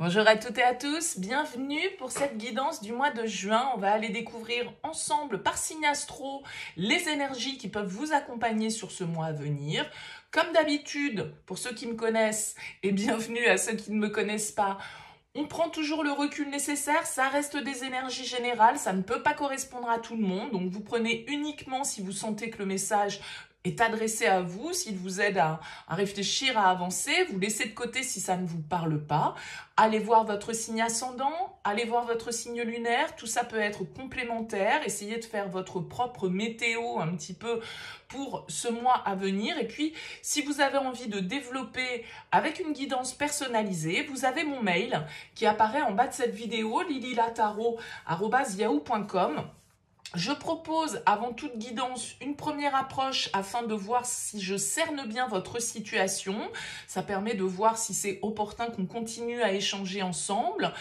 Bonjour à toutes et à tous, bienvenue pour cette guidance du mois de juin. On va aller découvrir ensemble par signe astro les énergies qui peuvent vous accompagner sur ce mois à venir. Comme d'habitude, pour ceux qui me connaissent et bienvenue à ceux qui ne me connaissent pas, on prend toujours le recul nécessaire, ça reste des énergies générales, ça ne peut pas correspondre à tout le monde. Donc vous prenez uniquement si vous sentez que le message est adressé à vous, s'il vous aide à réfléchir, à avancer, vous laissez de côté si ça ne vous parle pas. Allez voir votre signe ascendant, allez voir votre signe lunaire, tout ça peut être complémentaire. Essayez de faire votre propre météo un petit peu pour ce mois à venir. Et puis, si vous avez envie de développer avec une guidance personnalisée, vous avez mon mail qui apparaît en bas de cette vidéo, lililataro@yahoo.com. Je propose avant toute guidance une première approche afin de voir si je cerne bien votre situation. Ça permet de voir si c'est opportun qu'on continue à échanger ensemble.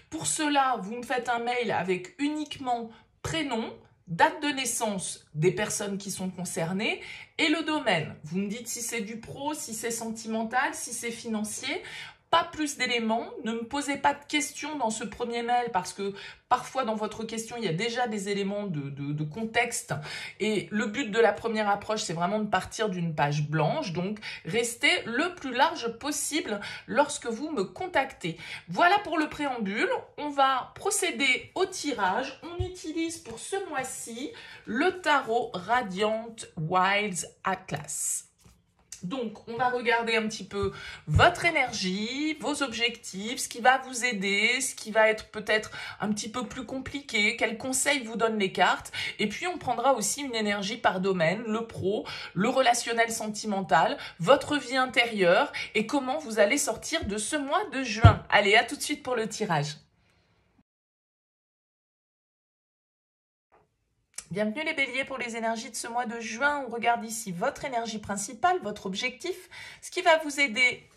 Pour cela, vous me faites un mail avec uniquement prénom, date de naissance des personnes qui sont concernées et le domaine. Vous me dites si c'est du pro, si c'est sentimental, si c'est financier. Pas plus d'éléments, ne me posez pas de questions dans ce premier mail parce que parfois dans votre question il y a déjà des éléments de contexte et le but de la première approche c'est vraiment de partir d'une page blanche, donc restez le plus large possible lorsque vous me contactez. Voilà pour le préambule, on va procéder au tirage. On utilise pour ce mois-ci le tarot Radiant Wilds Atlas. Donc, on va regarder un petit peu votre énergie, vos objectifs, ce qui va vous aider, ce qui va être peut-être un petit peu plus compliqué, quels conseils vous donnent les cartes. Et puis, on prendra aussi une énergie par domaine, le pro, le relationnel sentimental, votre vie intérieure et comment vous allez sortir de ce mois de juin. Allez, à tout de suite pour le tirage. Bienvenue les béliers pour les énergies de ce mois de juin. On regarde ici votre énergie principale, votre objectif, ce qui va vous aider,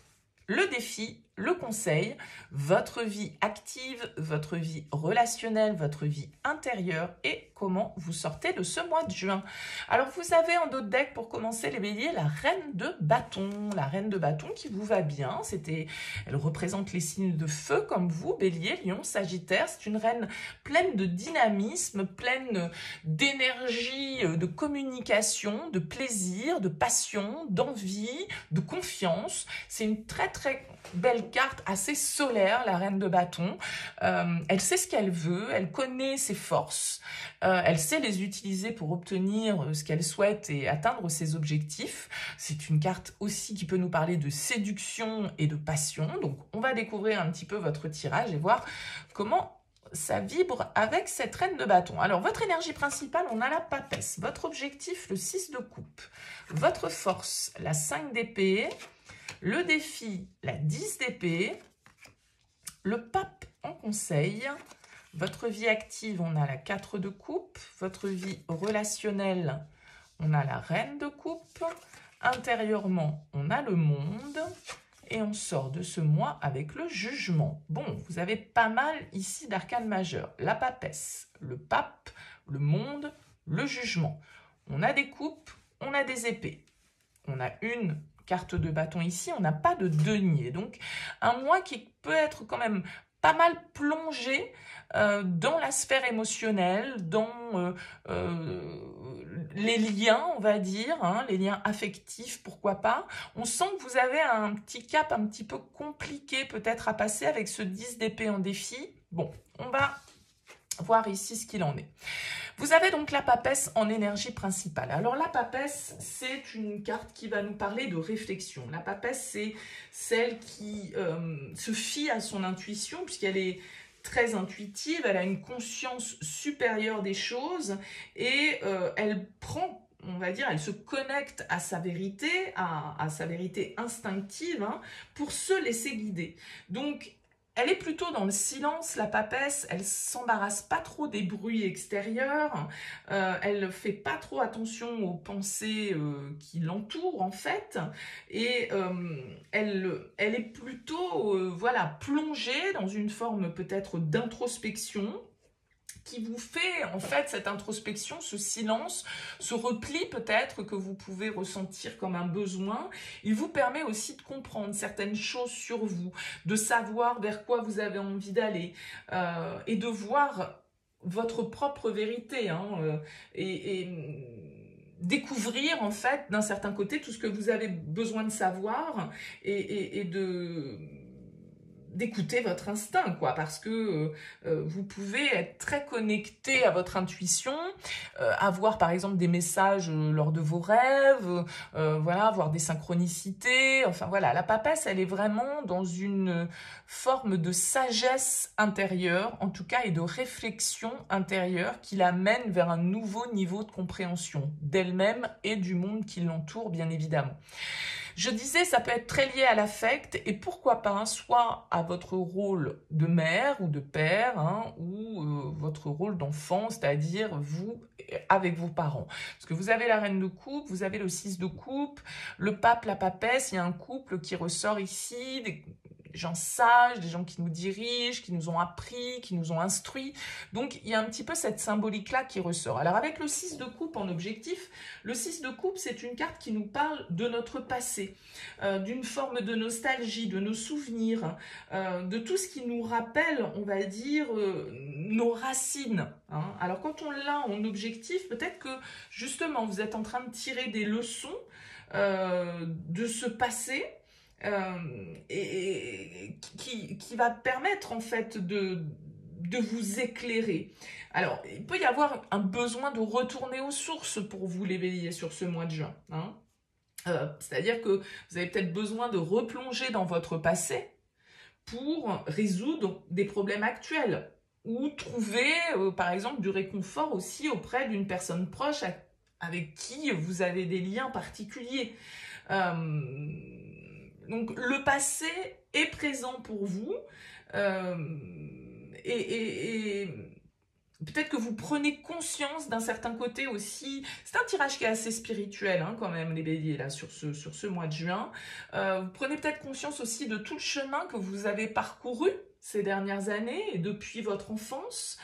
le défi, le conseil, votre vie active, votre vie relationnelle, votre vie intérieure et comment vous sortez de ce mois de juin. Alors vous avez en dos de deck pour commencer les béliers la reine de bâton. La reine de bâton qui vous va bien, elle représente les signes de feu comme vous, bélier, lion, sagittaire. C'est une reine pleine de dynamisme, pleine d'énergie, de communication, de plaisir, de passion, d'envie, de confiance. C'est une très très belle carte, assez solaire, la reine de bâton. Elle sait ce qu'elle veut, elle connaît ses forces, elle sait les utiliser pour obtenir ce qu'elle souhaite et atteindre ses objectifs. C'est une carte aussi qui peut nous parler de séduction et de passion. Donc, on va découvrir un petit peu votre tirage et voir comment ça vibre avec cette reine de bâton. Alors, votre énergie principale, on a la papesse. Votre objectif, le 6 de coupe. Votre force, la 5 d'épée. Le défi, la 10 d'épée. Le pape en conseil. Votre vie active, on a la 4 de coupe. Votre vie relationnelle, on a la reine de coupe. Intérieurement, on a le monde. Et on sort de ce mois avec le jugement. Bon, vous avez pas mal ici d'arcanes majeures. La papesse, le pape, le monde, le jugement. On a des coupes, on a des épées. On a une carte de bâton ici, on n'a pas de denier. Donc, un mois qui peut être quand même pas mal plongé dans la sphère émotionnelle, dans les liens, on va dire, hein, les liens affectifs, pourquoi pas. On sent que vous avez un petit cap un petit peu compliqué peut-être à passer avec ce 10 d'épée en défi. Bon, on va voir ici ce qu'il en est. Vous avez donc la papesse en énergie principale. Alors la papesse, c'est une carte qui va nous parler de réflexion. La papesse, c'est celle qui se fie à son intuition, puisqu'elle est très intuitive, elle a une conscience supérieure des choses et elle prend, on va dire, elle se connecte à sa vérité, à sa vérité instinctive, hein, pour se laisser guider. Donc, elle est plutôt dans le silence, la papesse, elle s'embarrasse pas trop des bruits extérieurs, elle fait pas trop attention aux pensées qui l'entourent en fait, et elle est plutôt voilà, plongée dans une forme peut-être d'introspection, qui vous fait en fait cette introspection, ce silence, ce repli peut-être que vous pouvez ressentir comme un besoin, il vous permet aussi de comprendre certaines choses sur vous, de savoir vers quoi vous avez envie d'aller et de voir votre propre vérité et découvrir en fait d'un certain côté tout ce que vous avez besoin de savoir et d'écouter votre instinct, quoi, parce que vous pouvez être très connecté à votre intuition, avoir par exemple des messages lors de vos rêves, voilà, avoir des synchronicités, enfin voilà, la papesse, elle est vraiment dans une forme de sagesse intérieure, en tout cas, et de réflexion intérieure qui l'amène vers un nouveau niveau de compréhension d'elle-même et du monde qui l'entoure, bien évidemment. Je disais, ça peut être très lié à l'affect et pourquoi pas, soit à votre rôle de mère ou de père, ou votre rôle d'enfant, c'est-à-dire vous avec vos parents. Parce que vous avez la reine de coupe, vous avez le 6 de coupe, le pape, la papesse, il y a un couple qui ressort ici, des gens sages, des gens qui nous dirigent, qui nous ont appris, qui nous ont instruits. Donc, il y a un petit peu cette symbolique-là qui ressort. Alors, avec le 6 de coupe en objectif, le 6 de coupe, c'est une carte qui nous parle de notre passé, d'une forme de nostalgie, de nos souvenirs, de tout ce qui nous rappelle, on va dire, nos racines. Alors, quand on l'a en objectif, peut-être que, justement, vous êtes en train de tirer des leçons de ce passé, et qui va permettre en fait de vous éclairer. Alors, il peut y avoir un besoin de retourner aux sources pour vous, les béliers, sur ce mois de juin. C'est-à-dire que vous avez peut-être besoin de replonger dans votre passé pour résoudre des problèmes actuels ou trouver, par exemple, du réconfort aussi auprès d'une personne proche avec qui vous avez des liens particuliers. Donc, le passé est présent pour vous et peut-être que vous prenez conscience d'un certain côté aussi. C'est un tirage qui est assez spirituel quand même, les béliers, là, sur ce mois de juin. Vous prenez peut-être conscience aussi de tout le chemin que vous avez parcouru ces dernières années et depuis votre enfance,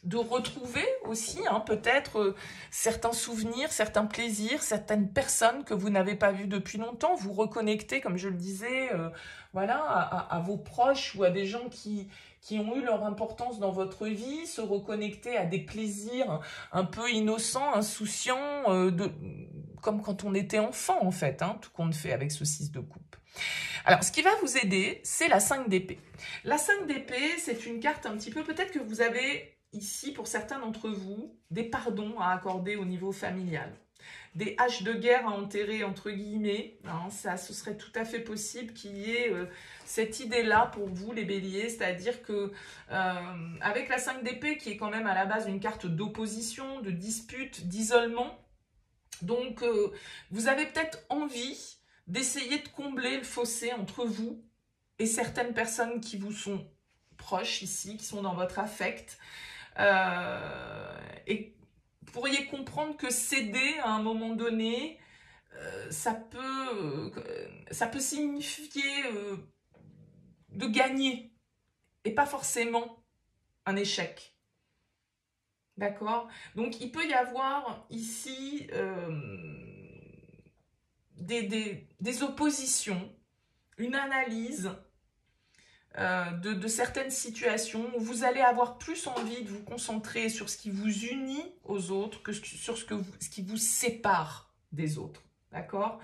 de retrouver aussi peut-être certains souvenirs, certains plaisirs, certaines personnes que vous n'avez pas vues depuis longtemps, vous reconnecter, comme je le disais, voilà, à vos proches ou à des gens qui ont eu leur importance dans votre vie, se reconnecter à des plaisirs un peu innocents, insouciants, comme quand on était enfant en fait, tout compte fait avec ce 6 de coupe. Alors, ce qui va vous aider, c'est la 5 d'épée. La 5 d'épée, c'est une carte un petit peu, peut-être que vous avez ici, pour certains d'entre vous, des pardons à accorder au niveau familial. Des haches de guerre à enterrer, entre guillemets. Ce serait tout à fait possible qu'il y ait cette idée-là pour vous, les béliers. C'est-à-dire que avec la 5 d'épée, qui est quand même à la base une carte d'opposition, de dispute, d'isolement, donc vous avez peut-être envie d'essayer de combler le fossé entre vous et certaines personnes qui vous sont proches ici, qui sont dans votre affect. Et vous pourriez comprendre que céder à un moment donné, ça peut signifier de gagner et pas forcément un échec. D'accord? Donc, il peut y avoir ici des oppositions, une analyse de certaines situations où vous allez avoir plus envie de vous concentrer sur ce qui vous unit aux autres que sur ce qui vous sépare des autres. D'accord?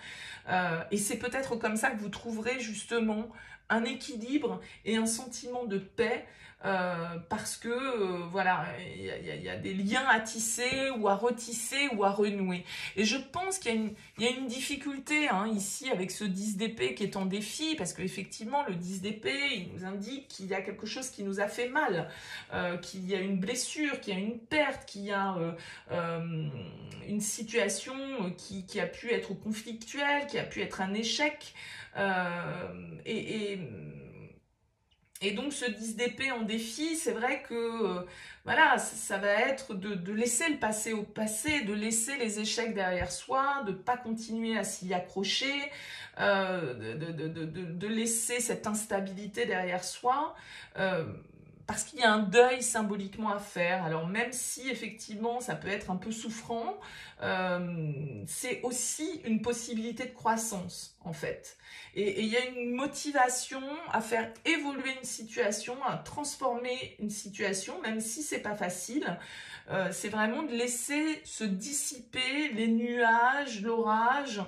Et c'est peut-être comme ça que vous trouverez justement un équilibre et un sentiment de paix parce que voilà, il y a des liens à tisser ou à retisser ou à renouer. Et je pense qu'il y a une difficulté ici avec ce 10 d'épée qui est en défi, parce qu'effectivement le 10 d'épée, il nous indique qu'il y a quelque chose qui nous a fait mal, qu'il y a une blessure, qu'il y a une perte, qu'il y a une situation qui a pu être conflictuelle, qui a pu être un échec. Et donc ce 10 d'épée en défi, c'est vrai que voilà, ça va être de laisser le passé au passé, de laisser les échecs derrière soi, de ne pas continuer à s'y accrocher, de laisser cette instabilité derrière soi, parce qu'il y a un deuil symboliquement à faire. Alors même si effectivement ça peut être un peu souffrant, c'est aussi une possibilité de croissance en fait. Et il y a une motivation à faire évoluer une situation, à transformer une situation, même si c'est pas facile. C'est vraiment de laisser se dissiper les nuages, l'orage,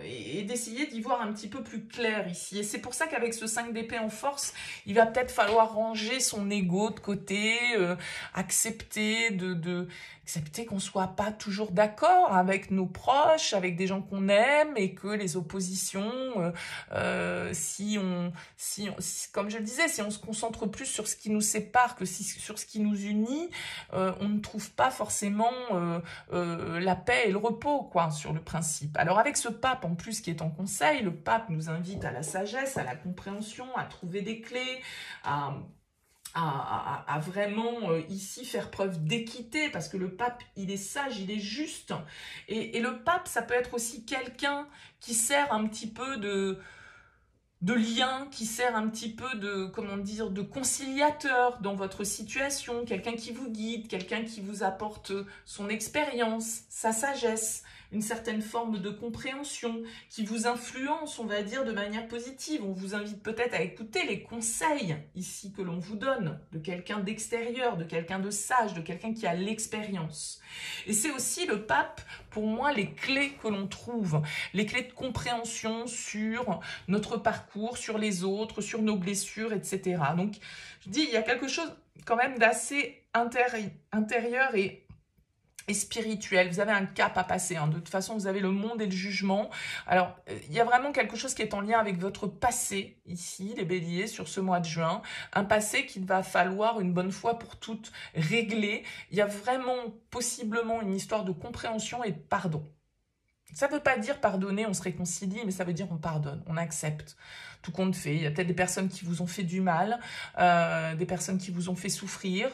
et d'essayer d'y voir un petit peu plus clair ici. Et c'est pour ça qu'avec ce 5 d'épée en force, il va peut-être falloir ranger son ego de côté, accepter accepter qu'on soit pas toujours d'accord avec nos proches, avec des gens qu'on aime, et que les oppositions, comme je le disais, si on se concentre plus sur ce qui nous sépare que sur ce qui nous unit, on ne trouve pas forcément la paix et le repos, quoi, sur le principe. Alors avec ce pape en plus qui est en conseil, le pape nous invite à la sagesse, à la compréhension, à trouver des clés, à vraiment ici faire preuve d'équité, parce que le pape, il est sage, il est juste. Et le pape, ça peut être aussi quelqu'un qui sert un petit peu de lien, qui sert un petit peu de, comment dire, de conciliateur dans votre situation, quelqu'un qui vous guide, quelqu'un qui vous apporte son expérience, sa sagesse, une certaine forme de compréhension, qui vous influence, on va dire, de manière positive. On vous invite peut-être à écouter les conseils ici que l'on vous donne, de quelqu'un d'extérieur, de quelqu'un de sage, de quelqu'un qui a l'expérience. Et c'est aussi le pape, pour moi, les clés que l'on trouve, les clés de compréhension sur notre parcours, sur les autres, sur nos blessures, etc. Donc, je dis, il y a quelque chose quand même d'assez intérieur et spirituel. Vous avez un cap à passer, hein. De toute façon, vous avez le monde et le jugement. Alors, il y a vraiment quelque chose qui est en lien avec votre passé, ici, les béliers, sur ce mois de juin. Un passé qu'il va falloir, une bonne fois pour toutes, régler. Il y a vraiment, possiblement, une histoire de compréhension et de pardon. Ça ne veut pas dire pardonner, on se réconcilie, mais ça veut dire on pardonne, on accepte tout compte fait. Il y a peut-être des personnes qui vous ont fait du mal, des personnes qui vous ont fait souffrir.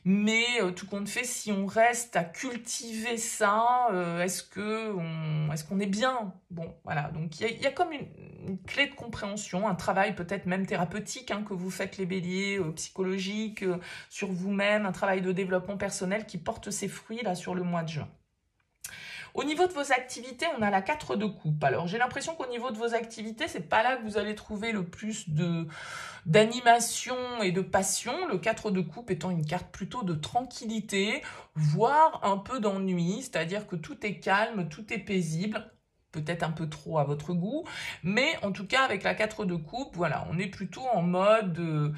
Mais tout compte fait, si on reste à cultiver ça, est-ce qu'on est bien? Bon, voilà. Donc, il y a comme une clé de compréhension, un travail peut-être même thérapeutique, hein, que vous faites les béliers, psychologique, sur vous-même, un travail de développement personnel qui porte ses fruits là sur le mois de juin. Au niveau de vos activités, on a la 4 de coupe. Alors, j'ai l'impression qu'au niveau de vos activités, c'est pas là que vous allez trouver le plus d'animation et de passion. Le 4 de coupe étant une carte plutôt de tranquillité, voire un peu d'ennui, c'est-à-dire que tout est calme, tout est paisible. Peut-être un peu trop à votre goût, mais en tout cas avec la 4 de coupe, voilà, on est plutôt en mode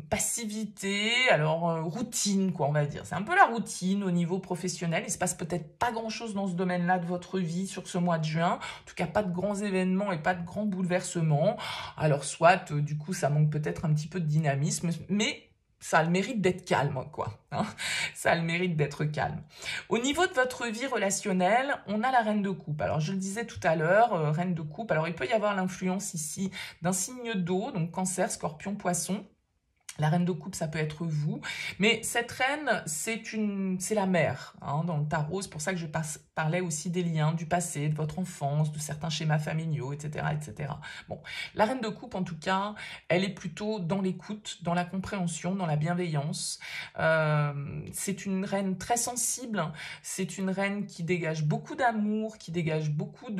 passivité, alors routine, quoi, on va dire. C'est un peu la routine au niveau professionnel. Il se passe peut-être pas grand-chose dans ce domaine-là de votre vie sur ce mois de juin. En tout cas, pas de grands événements et pas de grands bouleversements. Alors soit, du coup, ça manque peut-être un petit peu de dynamisme, mais ça a le mérite d'être calme, quoi. Hein, ça a le mérite d'être calme. Au niveau de votre vie relationnelle, on a la reine de coupe. Alors, je le disais tout à l'heure, reine de coupe. Alors, il peut y avoir l'influence ici d'un signe d'eau, donc cancer, scorpion, poisson. La reine de coupe, ça peut être vous. Mais cette reine, c'est la mère, hein, dans le tarot. C'est pour ça que je parlais aussi des liens du passé, de votre enfance, de certains schémas familiaux, etc., etc. Bon, la reine de coupe, en tout cas, elle est plutôt dans l'écoute, dans la compréhension, dans la bienveillance. C'est une reine très sensible. C'est une reine qui dégage beaucoup d'amour, qui dégage beaucoup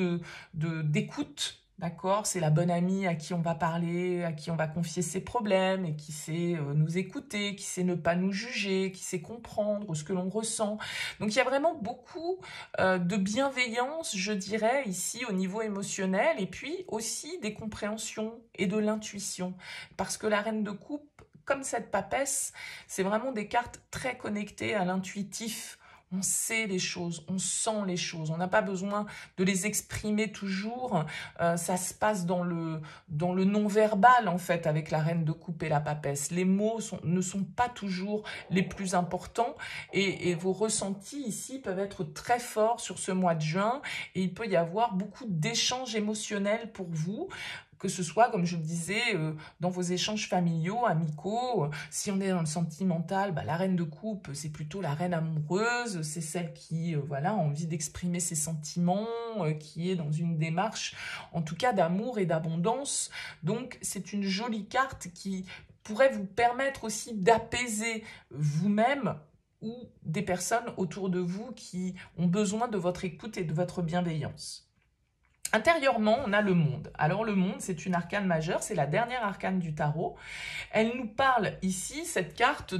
d'écoute. D'accord, c'est la bonne amie à qui on va parler, à qui on va confier ses problèmes et qui sait nous écouter, qui sait ne pas nous juger, qui sait comprendre ce que l'on ressent. Donc il y a vraiment beaucoup de bienveillance, je dirais, ici au niveau émotionnel, et puis aussi des compréhensions et de l'intuition. Parce que la reine de coupe, comme cette papesse, c'est vraiment des cartes très connectées à l'intuitif. On sait les choses, on sent les choses, on n'a pas besoin de les exprimer toujours, ça se passe dans le non-verbal en fait avec la reine de coupe et la papesse. Les mots ne sont pas toujours les plus importants et vos ressentis ici peuvent être très forts sur ce mois de juin et il peut y avoir beaucoup d'échanges émotionnels pour vous. Que ce soit, comme je le disais, dans vos échanges familiaux, amicaux, si on est dans le sentimental, bah, la reine de coupe, c'est plutôt la reine amoureuse, c'est celle qui voilà, a envie d'exprimer ses sentiments, qui est dans une démarche, en tout cas, d'amour et d'abondance. Donc, c'est une jolie carte qui pourrait vous permettre aussi d'apaiser vous-même ou des personnes autour de vous qui ont besoin de votre écoute et de votre bienveillance. Intérieurement, on a le monde. Alors le monde, c'est une arcane majeure, c'est la dernière arcane du tarot. Elle nous parle ici, cette carte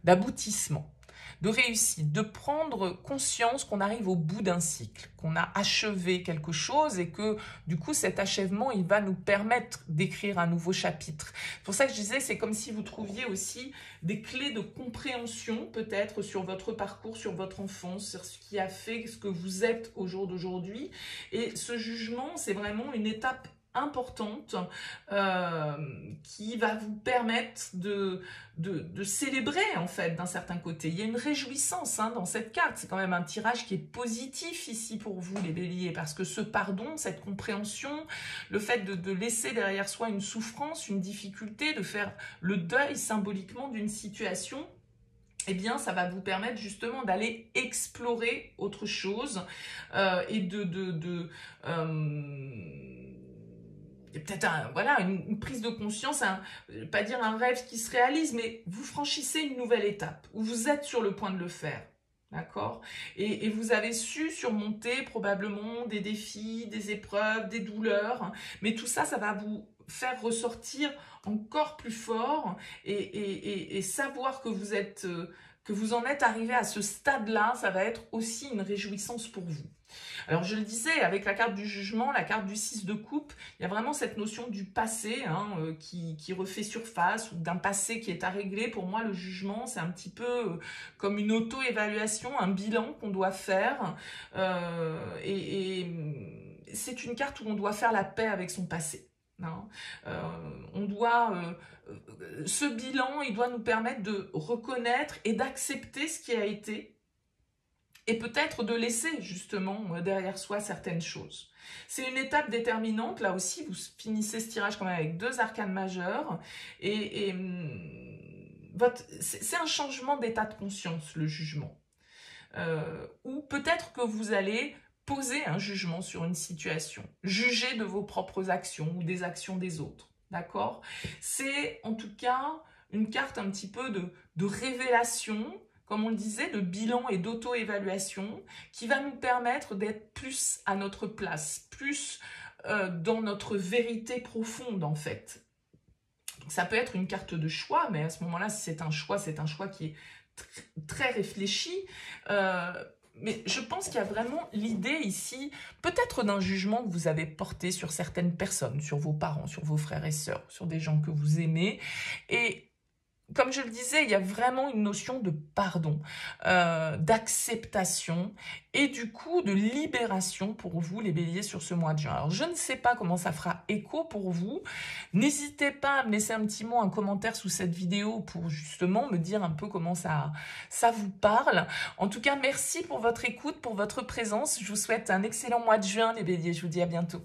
d'aboutissement, de réussite, de prendre conscience qu'on arrive au bout d'un cycle, qu'on a achevé quelque chose et que du coup cet achèvement, il va nous permettre d'écrire un nouveau chapitre. C'est pour ça que je disais, c'est comme si vous trouviez aussi des clés de compréhension peut-être sur votre parcours, sur votre enfance, sur ce qui a fait ce que vous êtes au jour d'aujourd'hui. Et ce jugement, c'est vraiment une étape importante qui va vous permettre de célébrer en fait d'un certain côté. Il y a une réjouissance dans cette carte, c'est quand même un tirage qui est positif ici pour vous les béliers, parce que ce pardon, cette compréhension, le fait de laisser derrière soi une souffrance, une difficulté, de faire le deuil symboliquement d'une situation, eh bien, ça va vous permettre justement d'aller explorer autre chose et peut-être une prise de conscience, pas dire un rêve qui se réalise, mais vous franchissez une nouvelle étape, où vous êtes sur le point de le faire, d'accord, et vous avez su surmonter probablement des défis, des épreuves, des douleurs, mais tout ça, ça va vous faire ressortir encore plus fort et savoir que vous êtes... que vous en êtes arrivé à ce stade-là, ça va être aussi une réjouissance pour vous. Alors je le disais, avec la carte du jugement, la carte du 6 de coupe, il y a vraiment cette notion du passé qui refait surface, ou d'un passé qui est à régler. Pour moi, le jugement, c'est un petit peu comme une auto-évaluation, un bilan qu'on doit faire. C'est une carte où on doit faire la paix avec son passé. On doit... ce bilan, il doit nous permettre de reconnaître et d'accepter ce qui a été, et peut-être de laisser justement derrière soi certaines choses. C'est une étape déterminante, là aussi vous finissez ce tirage quand même avec 2 arcanes majeures, et c'est un changement d'état de conscience, le jugement. Ou peut-être que vous allez poser un jugement sur une situation, juger de vos propres actions ou des actions des autres, d'accord? C'est en tout cas une carte un petit peu de révélation, comme on le disait, de bilan et d'auto-évaluation, qui va nous permettre d'être plus à notre place, plus dans notre vérité profonde en fait. Donc, ça peut être une carte de choix, mais à ce moment-là, si c'est un choix qui est très réfléchi. Mais je pense qu'il y a vraiment l'idée ici, peut-être d'un jugement que vous avez porté sur certaines personnes, sur vos parents, sur vos frères et sœurs, sur des gens que vous aimez. Et comme je le disais, il y a vraiment une notion de pardon, d'acceptation et du coup de libération pour vous les béliers sur ce mois de juin. Alors je ne sais pas comment ça fera écho pour vous. N'hésitez pas à me laisser un petit mot, un commentaire sous cette vidéo pour justement me dire un peu comment ça vous parle. En tout cas, merci pour votre écoute, pour votre présence. Je vous souhaite un excellent mois de juin les béliers. Je vous dis à bientôt.